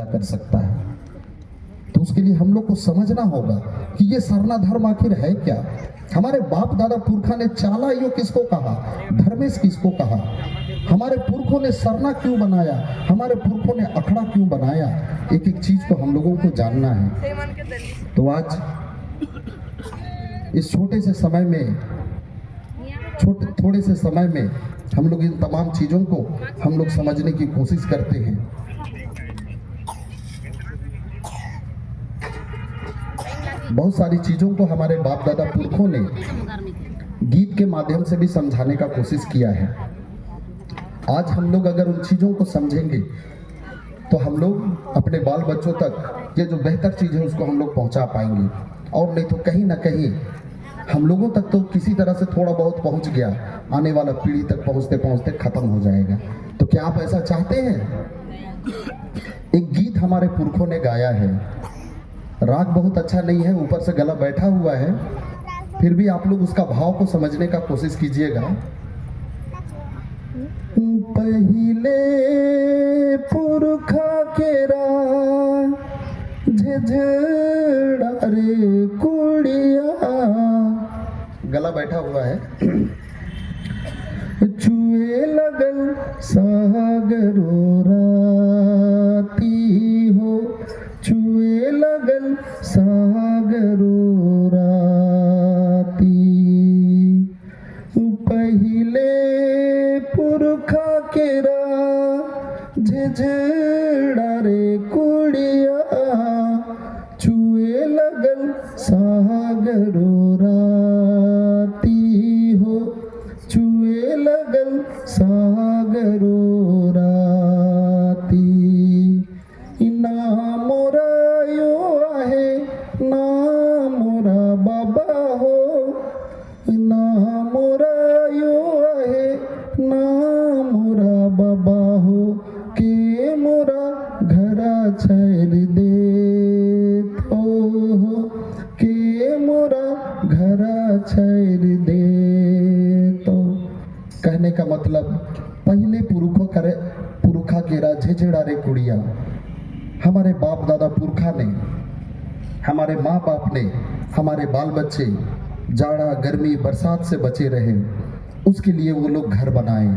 कर सकता है। तो उसके लिए हम लोग को समझना होगा कि ये सरना धर्म आखिर है क्या। हमारे बाप दादा पुरखा ने चाला यो किसको कहा, धर्मेश किसको कहा, हमारे पुरखों ने सरना क्यों बनाया, हमारे पुरखों ने अखड़ा क्यों बनाया, एक एक चीज को हम लोगों को जानना है। तो आज इस छोटे से समय में थोड़े से समय में हम लोग इन तमाम चीजों को हम लोग समझने की कोशिश करते हैं। बहुत सारी चीजों को हमारे बाप दादा पुरखों ने गीत के माध्यम से भी समझाने का कोशिश किया है। आज हम लोग अगर उन चीजों को समझेंगे तो हम लोग अपने बाल बच्चों तक ये जो बेहतर चीज है उसको हम लोग पहुंचा पाएंगे, और नहीं तो कहीं ना कहीं हम लोगों तक तो किसी तरह से थोड़ा बहुत पहुंच गया, आने वाला पीढ़ी तक पहुंचते पहुंचते खत्म हो जाएगा। तो क्या आप ऐसा चाहते हैं? एक गीत हमारे पुरखों ने गाया है, राग बहुत अच्छा नहीं है, ऊपर से गला बैठा हुआ है, फिर भी आप लोग उसका भाव को समझने का कोशिश कीजिएगा। पहले पुरखा केरा झझड़ा रे कुड़िया, गला बैठा हुआ है। चुए लगल सागरो राती हो, चुए लगल सागरो राती, पहिले पुरखा केरा झझड़ा रे कुड़िया, चुए लगल सागरो राती हो, चुए लगल सागरो राती, ना मोरा यो आहे ना मोरा बाबा हो, ना मोरा यो आहे ना मोरा बाबा हो, के मोरा घरा छैर दे हो, के मोरा घरा छैर दे। तो कहने का मतलब पहले पुरखा केरा झेझड़ा रे कुड़िया, हमारे बाप दादा पुरखा ने, हमारे माँ बाप ने, हमारे बाल बच्चे जाड़ा गर्मी बरसात से बचे रहे, उसके लिए वो लोग घर बनाए,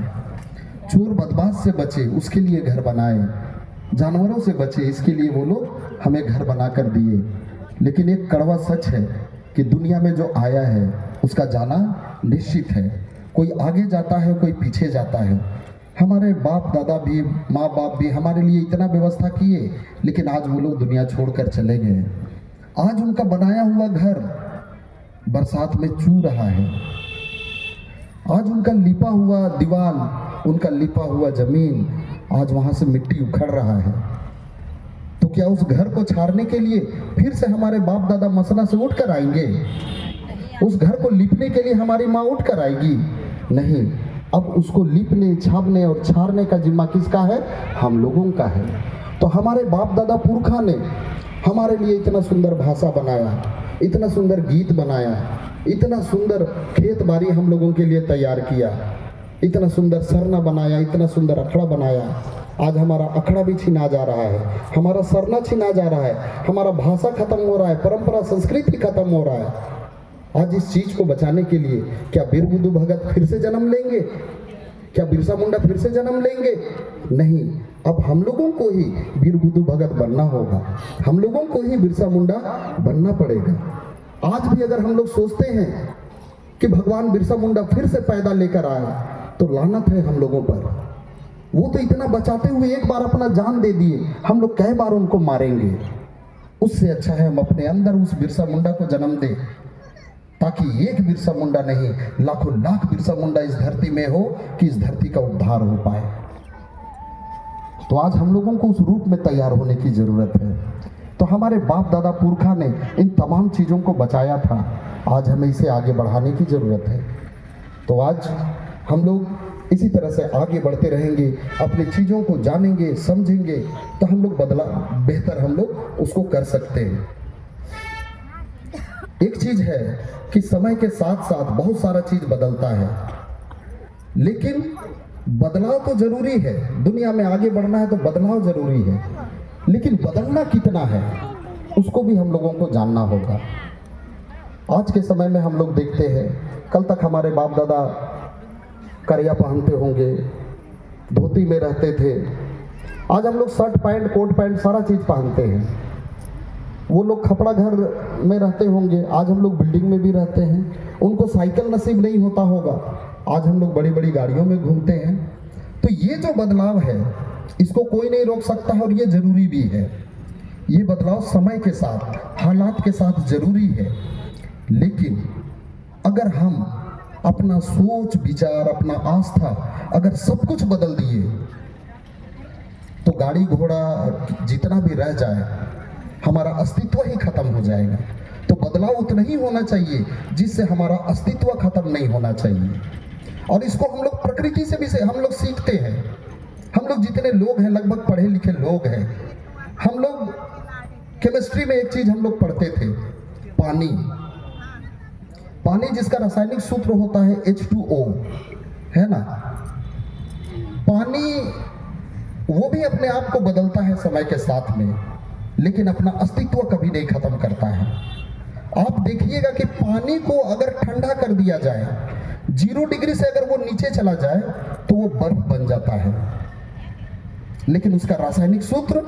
चोर बदमाश से बचे उसके लिए घर बनाए, जानवरों से बचे इसके लिए वो लोग हमें घर बना कर दिए। लेकिन एक कड़वा सच है कि दुनिया में जो आया है उसका जाना निश्चित है, कोई आगे जाता है कोई पीछे जाता है। हमारे बाप दादा भी माँ बाप भी हमारे लिए इतना व्यवस्था किए, लेकिन आज वो लोग दुनिया छोड़कर चले गए। आज उनका बनाया हुआ घर बरसात में चू रहा है, आज उनका लिपा हुआ दीवार, उनका लिपा हुआ जमीन, आज वहां से मिट्टी उखड़ रहा है। तो क्या उस घर को छाड़ने के लिए फिर से हमारे बाप दादा मसला से उठ कर आएंगे? उस घर को लिपने के लिए हमारी माँ उठ कर आएगी? नहीं, अब उसको लिपने छापने और छाड़ने का जिम्मा किसका है? हम लोगों का है। तो हमारे बाप दादा पुरखा ने हमारे लिए इतना सुंदर भाषा बनाया, इतना सुंदर गीत बनाया, इतना सुंदर खेत बाड़ी हम लोगों के लिए तैयार किया, इतना सुंदर सरना बनाया, इतना सुंदर अखड़ा बनाया। आज हमारा अखड़ा भी छीना जा रहा है, हमारा सरना छीना जा रहा है, हमारा भाषा खत्म हो रहा है, परंपरा संस्कृति खत्म हो रहा है। आज इस चीज को बचाने के लिए क्या बीर बुद्धू भगत फिर से जन्म लेंगे? क्या बिरसा मुंडा फिर से जन्म लेंगे? नहीं, अब हम लोगों को ही बीर बुद्धू भगत बनना होगा, हम लोगों को ही बिरसा मुंडा बनना पड़ेगा। आज भी अगर हम लोग सोचते हैं कि भगवान बिरसा मुंडा फिर से पैदा लेकर आए तो लानत है हम लोगों पर। वो तो इतना बचाते हुए एक बार अपना जान दे दिए, हम लोग कई बार उनको मारेंगे? उससे अच्छा है हम अपने अंदर उस बिरसा मुंडा को जन्म दें, ताकि एक बिरसा मुंडा नहीं लाखों लाख बिरसा मुंडा इस धरती में हो कि इस धरती का उद्धार हो पाए। तो आज हम लोगों को उस रूप में तैयार होने की जरूरत है। तो हमारे बाप दादा पुरखा ने इन तमाम चीजों को बचाया था, आज हमें इसे आगे बढ़ाने की जरूरत है। तो आज हम लोग इसी तरह से आगे बढ़ते रहेंगे, अपनी चीजों को जानेंगे समझेंगे, तो हम लोग बेहतर हम लोग उसको कर सकते हैं। एक चीज है कि समय के साथ साथ बहुत सारा चीज बदलता है, लेकिन बदलाव तो जरूरी है। दुनिया में आगे बढ़ना है तो बदलाव जरूरी है। लेकिन बदलना कितना है उसको भी हम लोगों को जानना होगा। आज के समय में हम लोग देखते हैं, कल तक हमारे बाप दादा करिया पहनते होंगे, धोती में रहते थे। आज हम लोग शर्ट पैंट कोट पैंट सारा चीज़ पहनते हैं। वो लोग खपड़ा घर में रहते होंगे, आज हम लोग बिल्डिंग में भी रहते हैं। उनको साइकिल नसीब नहीं होता होगा, आज हम लोग बड़ी बड़ी गाड़ियों में घूमते हैं। तो ये जो बदलाव है इसको कोई नहीं रोक सकता है और ये जरूरी भी है। ये बदलाव समय के साथ, हालात के साथ जरूरी है। लेकिन अगर हम अपना सोच विचार, अपना आस्था अगर सब कुछ बदल दिए तो गाड़ी घोड़ा जितना भी रह जाए हमारा अस्तित्व ही खत्म हो जाएगा। तो बदलाव उतना ही होना चाहिए जिससे हमारा अस्तित्व खत्म नहीं होना चाहिए। और इसको हम लोग प्रकृति से भी हम लोग सीखते हैं। हम लोग जितने लोग हैं लगभग पढ़े लिखे लोग हैं। हम लोग केमिस्ट्री में एक चीज हम लोग पढ़ते थे, पानी। पानी जिसका रासायनिक सूत्र होता है H2O, है ना। पानी वो भी अपने आप को बदलता है समय के साथ में, लेकिन अपना अस्तित्व कभी नहीं खत्म करता है। आप देखिएगा कि पानी को अगर ठंडा कर दिया जाए, 0 डिग्री से अगर वो नीचे चला जाए तो वो बर्फ बन जाता है, लेकिन उसका रासायनिक सूत्र